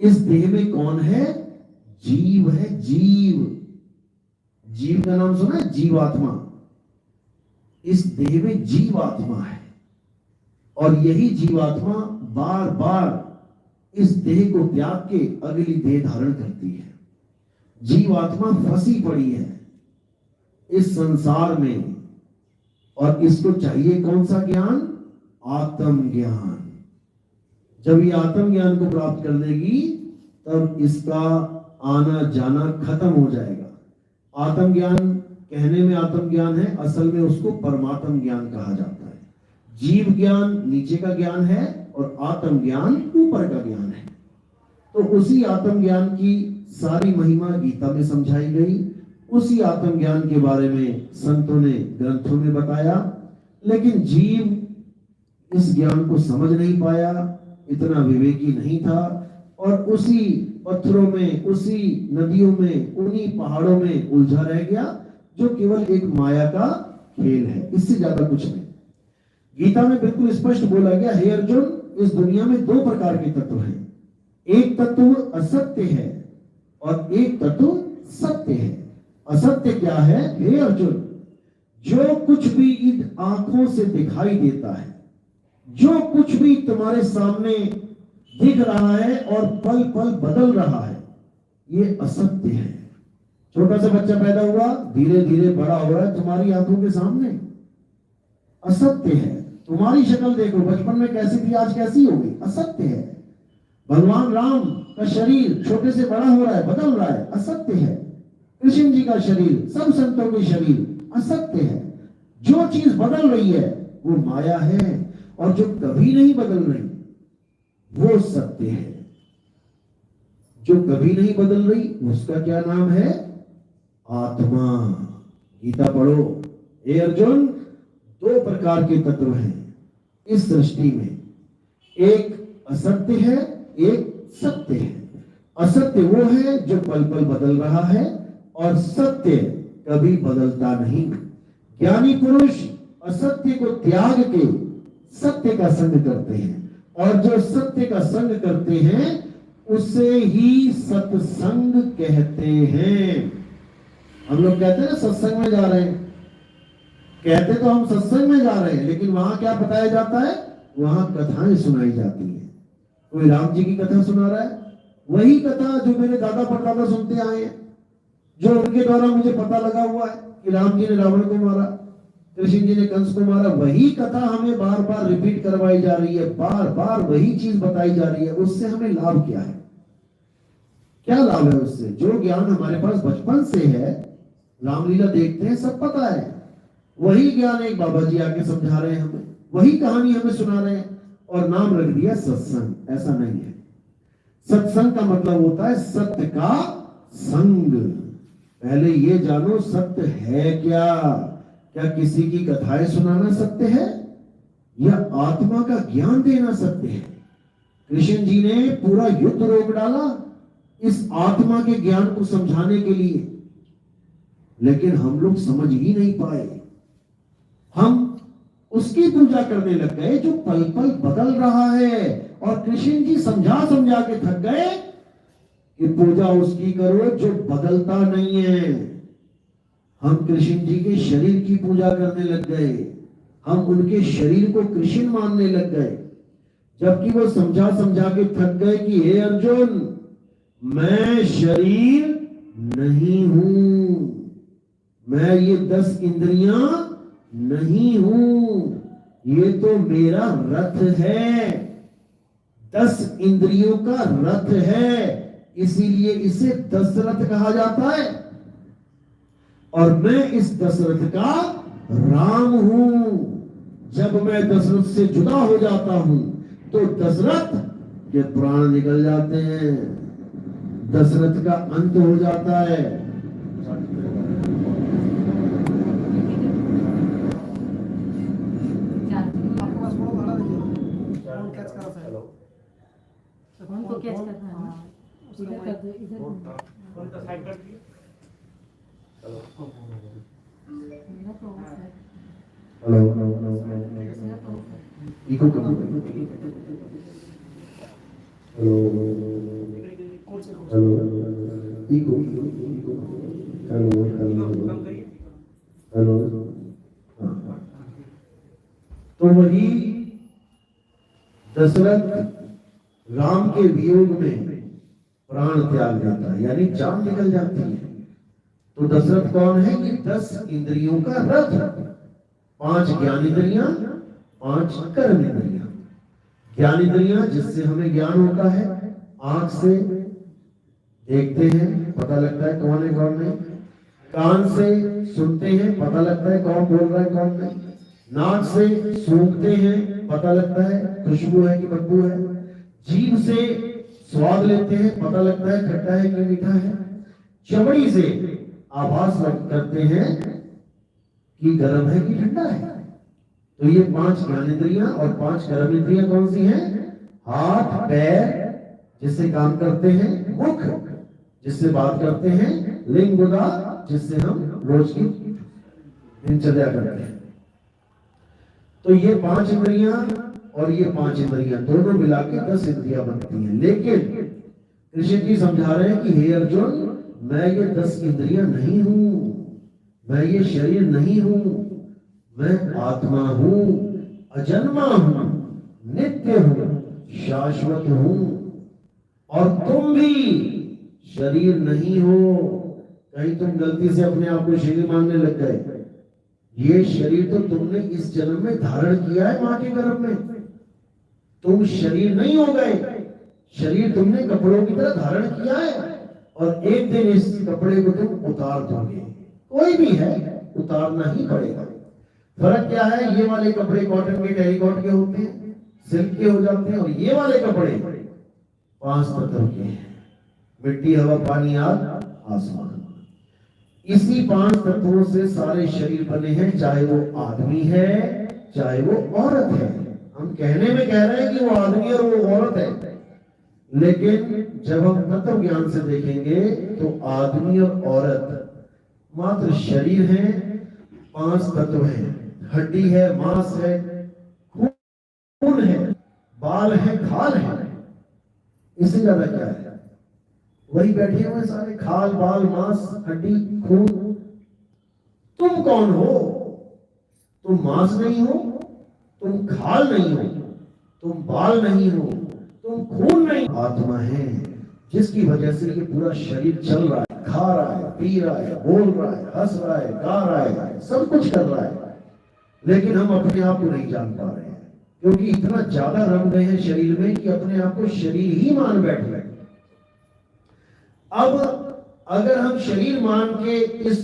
इस देह में कौन है? जीव है, जीव। जीव का नाम सुना है? जीवात्मा। इस देह में जीवात्मा है और यही जीवात्मा बार बार इस देह को त्याग के अगली देह धारण करती है। जीवात्मा फंसी पड़ी है इस संसार में और इसको चाहिए कौन सा ज्ञान? आत्म ज्ञान। जब ये आत्म ज्ञान को प्राप्त कर लेगी तब इसका आना जाना खत्म हो जाएगा। आत्म ज्ञान कहने में आत्म ज्ञान है, असल में उसको परमात्म ज्ञान कहा जाता है। जीव ज्ञान नीचे का ज्ञान है और आत्म ज्ञान ऊपर का ज्ञान है। तो उसी आत्म ज्ञान की सारी महिमा गीता में समझाई गई। उसी आत्म ज्ञान के बारे में संतों ने ग्रंथों में बताया, लेकिन जीव इस ज्ञान को समझ नहीं पाया, इतना विवेकी नहीं था और उसी पत्थरों में, उसी नदियों में, उन्हीं पहाड़ों में उलझा रह गया, जो केवल एक माया का खेल है, इससे ज्यादा कुछ नहीं। गीता में बिल्कुल स्पष्ट बोला गया, हे अर्जुन, इस दुनिया में दो प्रकार के तत्व हैं। एक तत्व असत्य है और एक तत्व सत्य है। असत्य क्या है? हे अर्जुन, जो कुछ भी इन आंखों से दिखाई देता है, जो कुछ भी तुम्हारे सामने दिख रहा है और पल पल बदल रहा है, ये असत्य है। छोटा सा बच्चा पैदा हुआ, धीरे धीरे बड़ा हो रहा है तुम्हारी आंखों के सामने, असत्य है। तुम्हारी शक्ल देखो, बचपन में कैसी थी, आज कैसी हो गई, असत्य है। भगवान राम का शरीर छोटे से बड़ा हो रहा है, बदल रहा है, असत्य है। कृष्ण जी का शरीर, सब संतों के शरीर, असत्य है। जो चीज बदल रही है वो माया है और जो कभी नहीं बदल रही वो सत्य है। जो कभी नहीं बदल रही उसका क्या नाम है? आत्मा। गीता पढ़ो। हे अर्जुन, दो प्रकार के तत्व हैं इस सृष्टि में, एक असत्य है, एक सत्य है। असत्य वो है जो पल पल बदल रहा है और सत्य कभी बदलता नहीं। ज्ञानी पुरुष असत्य को त्याग के सत्य का संग करते हैं और जो सत्य का संग करते हैं उसे ही सत्संग कहते हैं। हम लोग कहते हैं ना सत्संग में जा रहे हैं, कहते तो हम सत्संग में जा रहे हैं, लेकिन वहां क्या बताया जाता है? वहां कथाएं सुनाई जाती हैं। कोई राम जी की कथा सुना रहा है, वही कथा जो मेरे दादा परदादा सुनते आए हैं, जो उनके द्वारा मुझे पता लगा हुआ है कि राम जी ने रावण को मारा, कृष्ण जी ने कंस को मारा, वही कथा हमें बार बार रिपीट करवाई जा रही है, बार बार वही चीज बताई जा रही है। उससे हमें लाभ क्या है? क्या लाभ है उससे? जो ज्ञान हमारे पास बचपन से है, रामलीला देखते हैं, सब पता है, वही ज्ञान एक बाबा जी आके समझा रहे हैं हमें, वही कहानी हमें सुना रहे हैं और नाम रख दिया सत्संग। ऐसा नहीं है। सत्संग का मतलब होता है सत्य का संग। पहले ये जानो सत्य है क्या? क्या किसी की कथाएं सुनाना सत्य है या आत्मा का ज्ञान देना सत्य है? कृष्ण जी ने पूरा युद्ध रोक डाला इस आत्मा के ज्ञान को समझाने के लिए, लेकिन हम लोग समझ ही नहीं पाए। हम उसकी पूजा करने लग गए जो पल पल बदल रहा है और कृष्ण जी समझा समझा के थक गए कि पूजा उसकी करो जो बदलता नहीं है। हम कृष्ण जी के शरीर की पूजा करने लग गए, हम उनके शरीर को कृष्ण मानने लग गए, जबकि वो समझा समझा के थक गए कि हे अर्जुन, मैं शरीर नहीं हूं, मैं ये 10 इंद्रियां नहीं हूं, ये तो मेरा रथ है, 10 इंद्रियों का रथ है, इसीलिए इसे दशरथ कहा जाता है और मैं इस दशरथ का राम हूं। जब मैं दशरथ से जुदा हो जाता हूं तो दशरथ के प्राण निकल जाते हैं, दशरथ का अंत हो जाता है। हमको कैच करना है ना, इधर कर दो, इधर कौन सा साइड कर दिए? हेलो मेरा तो है, हेलो इको कर दो। हेलो इको हेलो हेलो कम करिए। हेलो। हाँ। तो वही दशरथ राम के वियोग में प्राण त्याग देता है, यानी जान निकल जाती है। तो दशरथ कौन है कि 10 इंद्रियों का रथ, 5 ज्ञान इंद्रियां, 5 कर्म इंद्रियां। ज्ञान इंद्रियां जिससे हमें ज्ञान होता है, आंख से देखते हैं पता लगता है कौन है कौन नहीं, कान से सुनते हैं पता लगता है कौन बोल रहा है कौन नहीं, नाक से सूंघते हैं पता लगता है खुशबू है कि बदबू है, जीभ से स्वाद लेते हैं पता लगता है खट्टा है कि मीठा है, चमड़ी से आभास करते हैं कि गर्म है कि ठंडा है। तो ये 5 ज्ञानेंद्रियां और 5 कर्मेंद्रियां कौन सी हैं? हाथ, पैर जिससे काम करते हैं, मुख जिससे बात करते हैं, लिंग गुदा जिससे हम रोज की दिनचर्या करते हैं। तो ये 5 इंद्रियां और ये 5 इंद्रियां दोनों मिला के 10 इंद्रियां बनती हैं। लेकिन कृष्ण जी समझा रहे हैं कि हे अर्जुन, मैं ये 10 इंद्रियां नहीं हूं, मैं ये शरीर नहीं हूं, मैं आत्मा हूं, अजन्मा हूं, नित्य हूं, शाश्वत हूं। और तुम भी शरीर नहीं हो। कहीं तुम गलती से अपने आप को शरीर मानने लग गए। ये शरीर तो तुमने इस जन्म में धारण किया है मां के गर्भ में, तुम शरीर नहीं हो गए। शरीर तुमने कपड़ों की तरह धारण किया है और एक दिन इस कपड़े को तुम उतार दोगे। कोई भी है उतारना ही पड़ेगा। फर्क क्या है? ये वाले कपड़े कॉटन के, टेरिकॉट के होते हैं, सिल्क के हो जाते हैं, और ये वाले कपड़े 5 तत्व के हैं, मिट्टी, हवा, पानी, आग, आसमान। इसी 5 तत्वों से सारे शरीर बने हैं, चाहे वो आदमी है चाहे वो औरत है। हम कहने में कह रहे हैं कि वो आदमी और वो औरत है, लेकिन जब हम तत्व ज्ञान से देखेंगे तो आदमी और औरत मात्र शरीर है, 5 तत्व हैं, हड्डी है, मांस है, खून है, बाल है, खाल है। इससे ज्यादा क्या है? वही बैठे हुए सारे, खाल, बाल, मांस, हड्डी, खून। तुम कौन हो? तुम मांस नहीं हो, तुम खाल नहीं हो, तुम बाल नहीं हो, तुम खून नहीं। आत्मा है जिसकी वजह से ये पूरा शरीर चल रहा है, खा रहा है, पी रहा है, बोल रहा है, हंस रहा है, गा रहा है, सब कुछ कर रहा है। लेकिन हम अपने आप को नहीं जान पा रहे हैं, क्योंकि इतना ज्यादा रम गए हैं शरीर में कि अपने आप को शरीर ही मान बैठ रहे हैं। अब अगर हम शरीर मान के इस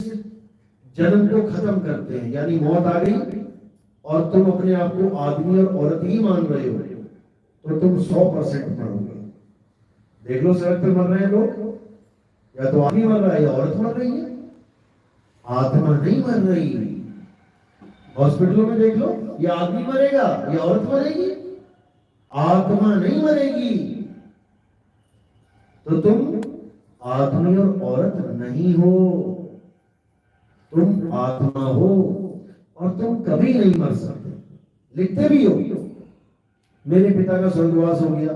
जन्म को खत्म करते हैं, यानी मौत आ गई और तुम अपने आप को आदमी और औरत ही मान रहे हो, तो तुम 100% मरोगे। देख लो सड़क पे मर रहे हैं लोग, या तो आदमी मर रहा है या औरत मर रही है, आत्मा नहीं मर रही। हॉस्पिटलों में देख लो, या आदमी मरेगा या औरत मरेगी, आत्मा नहीं मरेगी। तो तुम आदमी और औरत नहीं हो, तुम आत्मा हो और तुम कभी नहीं मर सकते। लिखते भी हो मेरे पिता का स्वर्गवास हो गया,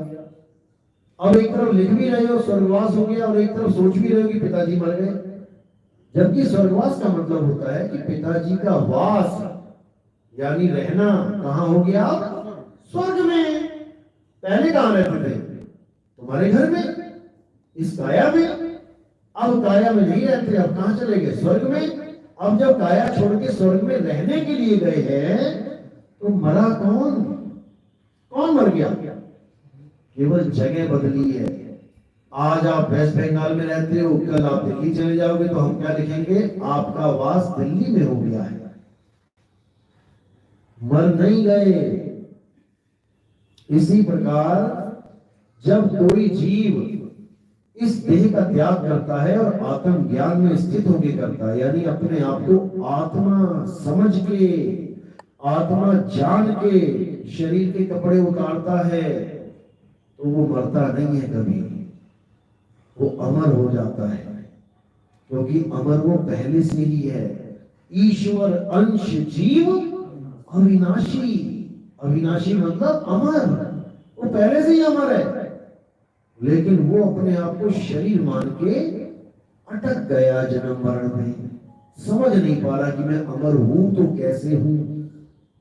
अब एक तरफ लिख भी रहे हो स्वर्गवास हो गया और एक तरफ सोच भी रहे हो कि पिताजी मर गए। जबकि स्वर्गवास का मतलब होता है कि पिताजी का वास यानी रहना कहां हो गया? स्वर्ग में। पहले कहां रहते थे? तुम्हारे घर में, इस काया में। अब काया में नहीं रहते, अब कहां चले गए? स्वर्ग में। अब जब काया छोड़ के स्वर्ग में रहने के लिए गए हैं, तो मरा कौन? कौन मर गया? केवल जगह बदली है। आज आप वेस्ट बंगाल में रहते हो, कल आप दिल्ली चले जाओगे तो हम क्या लिखेंगे? आपका वास दिल्ली में हो गया है, मर नहीं गए। इसी प्रकार जब कोई जीव इस देह का त्याग करता है और आत्म ज्ञान में स्थित होकर करता है, यानी अपने आप को आत्मा समझ के, आत्मा जान के शरीर के कपड़े उतारता है, तो वो मरता नहीं है कभी, वो अमर हो जाता है। क्योंकि अमर वो पहले से ही है। ईश्वर अंश जीव अविनाशी। अविनाशी मतलब अमर, वो पहले से ही अमर है। लेकिन वो अपने आप को शरीर मान के अटक गया जन्म मरण में, समझ नहीं पा रहा कि मैं अमर हूं तो कैसे हूं।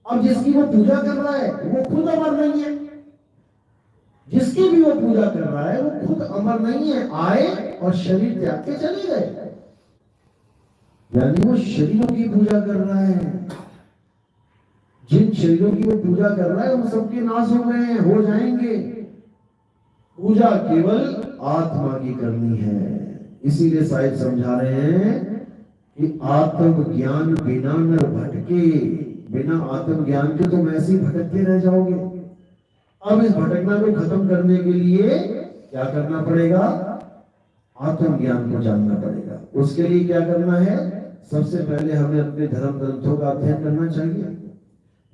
अब जिसकी वो पूजा कर रहा है वो खुद अमर नहीं है, जिसकी भी वो पूजा कर रहा है वो खुद अमर नहीं है। आए और शरीर त्याग के चले गए, यानी वो शरीरों की पूजा कर रहा है। जिन शरीरों की वो पूजा कर रहा है उन सबके नाश हो गए हैं, हो जाएंगे। पूजा केवल आत्मा की करनी है। इसीलिए साहिब समझा रहे हैं कि आत्म ज्ञान बिना न भटके, बिना आत्म ज्ञान के तुम ऐसे ही भटकते रह जाओगे। अब इस भटकना को खत्म करने के लिए क्या करना पड़ेगा? आत्म ज्ञान को जानना पड़ेगा। उसके लिए क्या करना है? सबसे पहले हमें अपने धर्म ग्रंथों का अध्ययन करना चाहिए।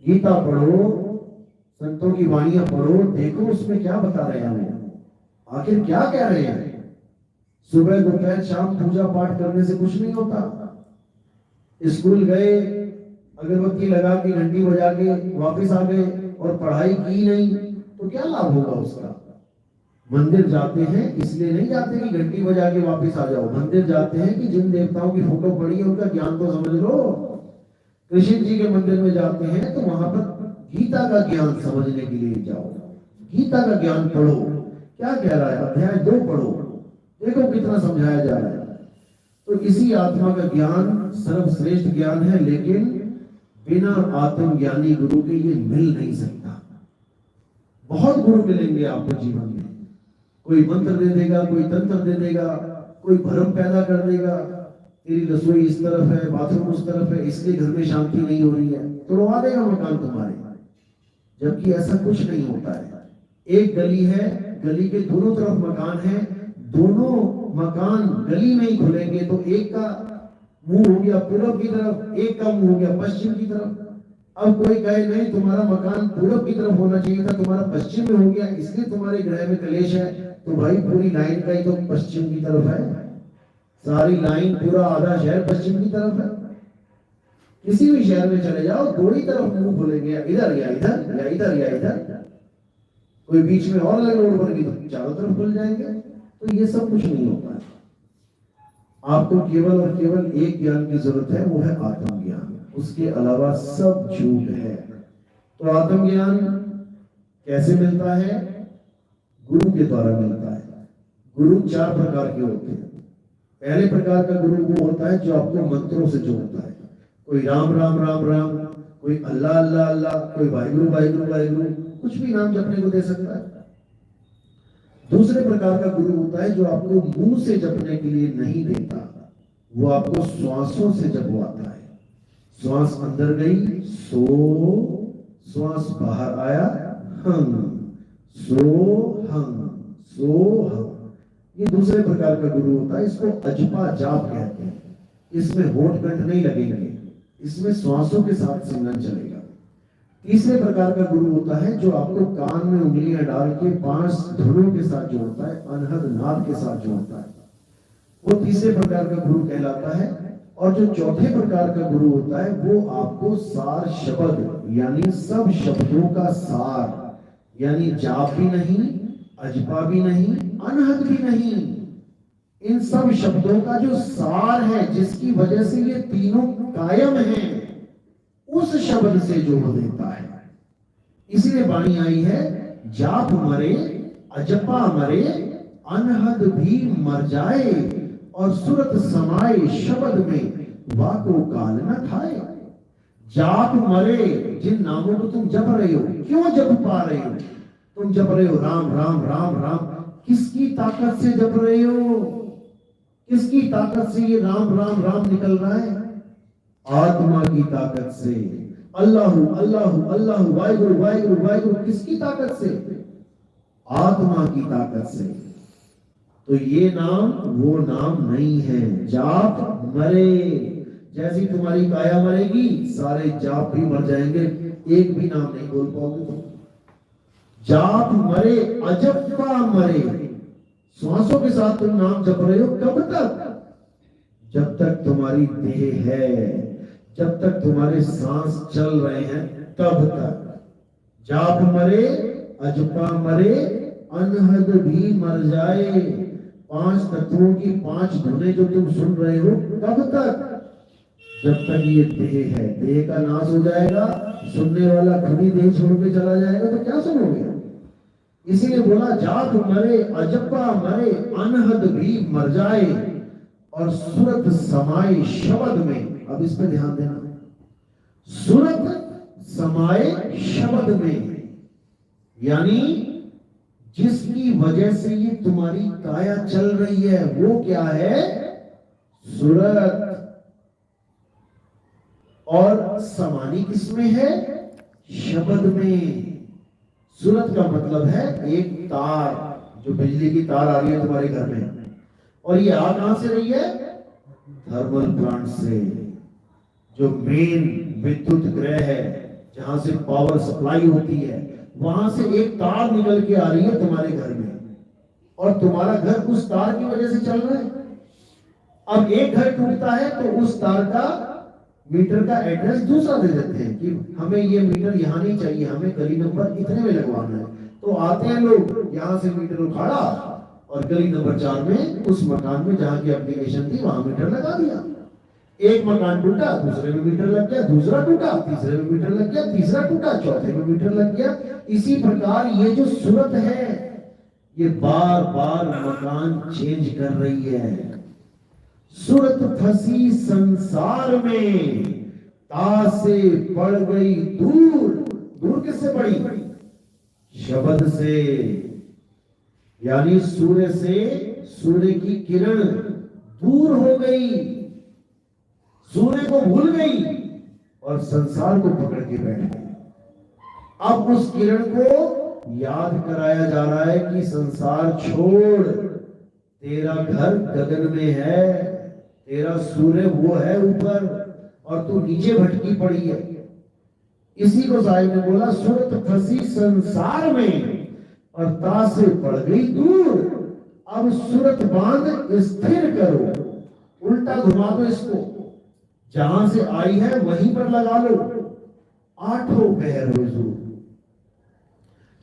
गीता पढ़ो, संतों की वाणियां पढ़ो, देखो उसमें क्या बता रहे हैं, आखिर क्या कह रहे हैं। सुबह दोपहर शाम पूजा पाठ करने से कुछ नहीं होता। स्कूल गए, अगरबत्ती लगा के घंटी बजा के वापस आ गए और पढ़ाई की नहीं तो क्या लाभ होगा उसका? मंदिर जाते हैं इसलिए नहीं जाते कि घंटी बजा के वापस आ जाओ, मंदिर जाते हैं कि जिन देवताओं की फोटो पड़ी है उनका ज्ञान तो समझ लो। कृष्ण जी के मंदिर में जाते हैं तो वहां पर गीता का ज्ञान समझने के लिए जाओ, गीता का ज्ञान पढ़ो। क्या कह रहा है? अध्याय 2 पढ़ो, देखो कितना समझाया जा रहा है। तो इसी आत्मा का ज्ञान सर्वश्रेष्ठ ज्ञान है, लेकिन बिना आत्मज्ञानी गुरु के ये मिल नहीं सकता। बहुत गुरु मिलेंगे आपको जीवन में, कोई मंत्र दे देगा, कोई तंत्र दे देगा, कोई भ्रम पैदा कर देगा, तेरी रसोई इस तरफ है, बाथरूम उस तरफ है, इसलिए घर में शांति नहीं हो रही है, तोड़वा देगा मकान तुम्हारे। जबकि ऐसा कुछ नहीं होता है। एक गली है, गली के दोनों तरफ मकान है, दोनों मकान गली में ही खुलेंगे तो एक का मुंह हो गया पूरब की तरफ, एक का मुंह हो गया पश्चिम की तरफ। अब कोई कहे नहीं तुम्हारा मकान पूरब की तरफ होना चाहिए था, तुम्हारा पश्चिम में हो गया, इसलिए तुम्हारे ग्रह में कलेश है। तो भाई पूरी लाइन का ही तो पश्चिम की तरफ है, सारी लाइन पूरा आधा शहर पश्चिम की तरफ है। किसी भी शहर में चले जाओ, दो ही तरफ मुंह खुलेंगे, इधर या इधर या इधर या इधर। कोई बीच में और लगे रोड बन गई तो चारों तरफ खुल जाएंगे। तो ये सब कुछ नहीं होता है। आपको केवल और केवल एक ज्ञान की जरूरत है, वो है आत्मज्ञान। उसके अलावा सब झूठ है। तो आत्मज्ञान कैसे मिलता है? गुरु के द्वारा मिलता है। गुरु 4 प्रकार के होते हैं। पहले प्रकार का गुरु वो होता है जो आपको मंत्रों से जोड़ता है। कोई राम राम राम राम, कोई अल्लाह अल्लाह अल्लाह, कोई वाहिगुरु वाहिगुरु वाहिगुरु, कुछ भी नाम जपने को दे सकता है। दूसरे प्रकार का गुरु होता है जो आपको मुंह से जपने के लिए नहीं देता, वो आपको श्वासों से जपवाता है। श्वास अंदर गई सो, श्वास बाहर आया हम, सो हम, सो हम। ये दूसरे प्रकार का गुरु होता है। इसको अजपा जाप कहते हैं। इसमें होठ कंठ नहीं लगेंगे, इसमें श्वासों के साथ सिमरन चलेगा। तीसरे प्रकार का गुरु होता है जो आपको कान में उंगलियां डाल के 5 धुनों के साथ जोड़ता है, अनहद नाद के साथ जोड़ता है, वो तीसरे प्रकार का गुरु कहलाता है। और जो चौथे प्रकार का गुरु होता है वो आपको सार शब्द, यानी सब शब्दों का सार, यानी जाप भी नहीं, अजपा भी नहीं, अनहद भी नहीं, इन सब शब्दों का जो सार है, जिसकी वजह से ये तीनों कायम हैं, उस शब्द से जोड़ देता है। इसीलिए वाणी आई है, जाप मरे अजपा मरे, अनहद भी मर जाए, और सुरत समाए शब्द में वाको काल न खाए। जाप मरे, जिन नामों को तुम जप रहे हो, क्यों जप पा रहे हो? तुम जप रहे हो राम राम राम राम, किसकी ताकत से जप रहे हो? किसकी ताकत से ये राम राम राम निकल रहा है? आत्मा की ताकत से। अल्लाहु अल्लाहु अल्लाहु, वाहिगुरु वाहिगुरु वाहिगुरु, किसकी ताकत से? आत्मा की ताकत से। तो ये नाम वो नाम नहीं है। जाप मरे, जैसी तुम्हारी काया मरेगी, सारे जाप भी मर जाएंगे, एक भी नाम नहीं बोल पाओगे तुम। जाप मरे अजपा मरे, श्वासों के साथ तुम नाम जप रहे हो, कब तक? जब तक तुम्हारी देह है, जब तक तुम्हारे सांस चल रहे हैं, तब तक। जाप मरे अजपा मरे, अनहद भी मर जाए, 5 तत्वों की 5 धुनें जो तुम सुन रहे हो, कब तक? जब तक ये देह है। देह का नाश हो जाएगा, सुनने वाला खुद ही देह छोड़ के चला जाएगा, तो क्या सुनोगे? इसीलिए बोला जात मरे अजब्बा मरे अनहद भी मर जाए और सूरत समाये शब्द में। अब इस पे ध्यान देना, सूरत समाये शब्द में, यानी जिसकी वजह से ये तुम्हारी काया चल रही है वो क्या है? सूरत। और समानी किसमें है? शब्द में। सूरत का मतलब है एक तार, जो बिजली की तार आ रही है तुम्हारे घर में, और ये आ कहां से रही है? थर्मल प्लांट से, जो मेन विद्युत गृह है, जहां से पावर सप्लाई होती है, वहां से एक तार निकल के आ रही है तुम्हारे घर में, और तुम्हारा घर उस तार की वजह से चल रहा है। अब एक घर टूटता है तो उस तार का मीटर का एड्रेस दूसरा दे देते हैं कि हमें ये मीटर यहाँ नहीं चाहिए, हमें गली नंबर इतने में लगवाना है। तो आते हैं लोग, यहाँ से मीटर उखाड़ा और गली नंबर 4 में उस मकान में जहाँ की एप्लीकेशन थी वहां मीटर लगा दिया। एक मकान टूटा, दूसरे में मीटर लग गया, दूसरा टूटा, तीसरे में मीटर लग गया, तीसरा टूटा, चौथे में मीटर लग गया। इसी प्रकार ये जो सूरत है, ये बार बार मकान चेंज कर रही है। सूरत फंसी संसार में, ता से पड़ गई दूर। दूर किससे पड़ी? शब्द से। यानी सूर्य से सूर्य की किरण दूर हो गई, सूर्य को भूल गई और संसार को पकड़ के बैठ गई। अब उस किरण को याद कराया जा रहा है कि संसार छोड़, तेरा घर गगन में है, तेरा सूर्य वो है ऊपर और तू नीचे भटकी पड़ी है। इसी को साहिब ने बोला, सूरत फंसी संसार में और ता से पड़ गई दूर। अब सूरत बांध स्थिर करो, उल्टा घुमा दो इसको, जहां से आई है वहीं पर लगा लो। 8 पहर हुजूर,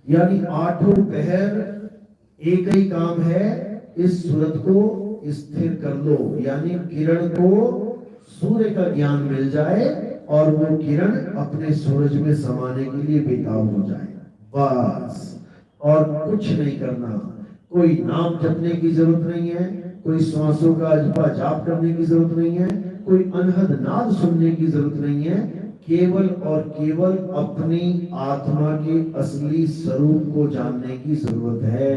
यानी 8 पहर एक ही काम है, इस सूरत को स्थिर कर लो, यानी किरण को सूर्य का ज्ञान मिल जाए और वो किरण अपने सूरज में समाने के लिए बेताब हो जाए, बस। और कुछ नहीं करना, कोई नाम जपने की जरूरत नहीं है, कोई श्वासों का जपा जाप करने की जरूरत नहीं है, कोई अनहद नाद सुनने की जरूरत नहीं है। केवल और केवल अपनी आत्मा के असली स्वरूप को जानने की जरूरत है,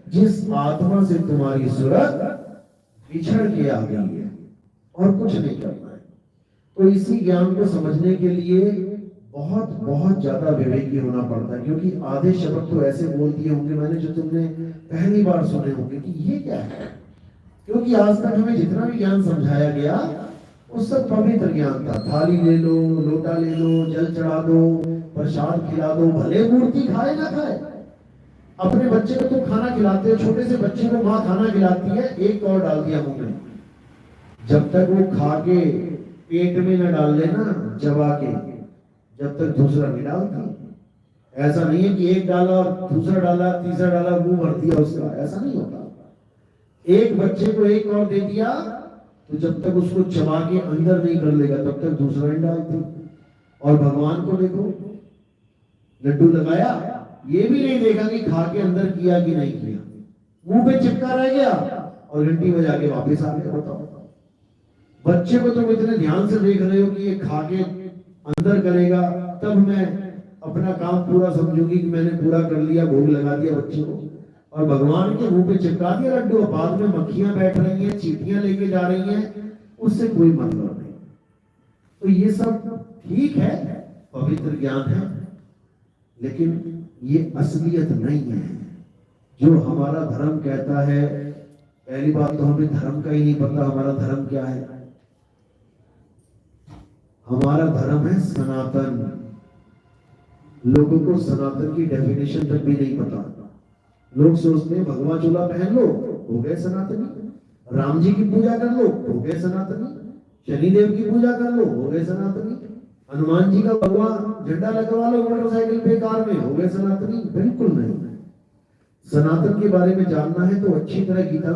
जिस आत्मा से तुम्हारी सूरत बिछड़ के आ गई है, और कुछ नहीं करना है। तो इसी ज्ञान को समझने के लिए बहुत बहुत ज्यादा विवेकी होना पड़ता है, क्योंकि आधे शब्द तो ऐसे बोल दिए होंगे मैंने जो तुमने पहली बार सुने होंगे कि ये क्या है। क्योंकि आज तक हमें जितना भी ज्ञान समझाया गया वो सब पवित्र ज्ञान था। थाली ले लो, लोटा ले लो, जल चढ़ा दो, प्रसाद खिला दो, भले मूर्ति खाए ना खाए। अपने बच्चे को तुम खाना खिलाते हो, छोटे से बच्चे को माँ खाना खिलाती है, एक और डाल दिया मुंह में, जब तक वो खा के पेट में न डाल लेना चबा के, जब तक दूसरा नहीं डालता। ऐसा नहीं है कि एक डाला, दूसरा डाला, तीसरा डाला, मुंह भर दिया उसका, ऐसा नहीं होता। एक बच्चे को एक और दे दिया तो जब तक उसको चबा के अंदर नहीं कर लेगा तब तक दूसरा नहीं डालती। और भगवान को देखो, लड्डू लगाया, ये भी नहीं देखा कि खा के अंदर किया कि नहीं किया, मुंह पे चिपका रह गया और घंटी बजा के वापस आ गया। बताओ, बच्चे को तुम इतने ध्यान से देख रहे हो कि ये खा के अंदर करेगा तब मैं अपना काम पूरा समझूंगी कि मैंने पूरा कर लिया, भोग लगा दिया बच्चे को, और भगवान के मुंह पे चिपका दिया लड्डू, बाद में मक्खियां बैठ रही हैं, चींटियां लेके जा रही हैं, उससे कोई मतलब नहीं। तो ये सब ठीक है, पवित्र ज्ञान है, लेकिन ये असलियत नहीं है। जो हमारा धर्म कहता है, पहली बात तो हमें धर्म का ही नहीं पता हमारा धर्म क्या है। हमारा धर्म है सनातन। लोगों को सनातन की डेफिनेशन तक भी नहीं पता। लोग सोचते हैं भगवा चोला पहन लो हो गए सनातनी, राम जी की पूजा कर लो हो गए सनातनी, शनिदेव की पूजा कर लो हो गए सनातनी, हनुमान जी का भगवा झंडा लगवा लो मोटरसाइकिल पे, कार में, हो गए सनातनी। बिल्कुल नहीं। सनातन के बारे में जानना है तो अच्छी तरह गीता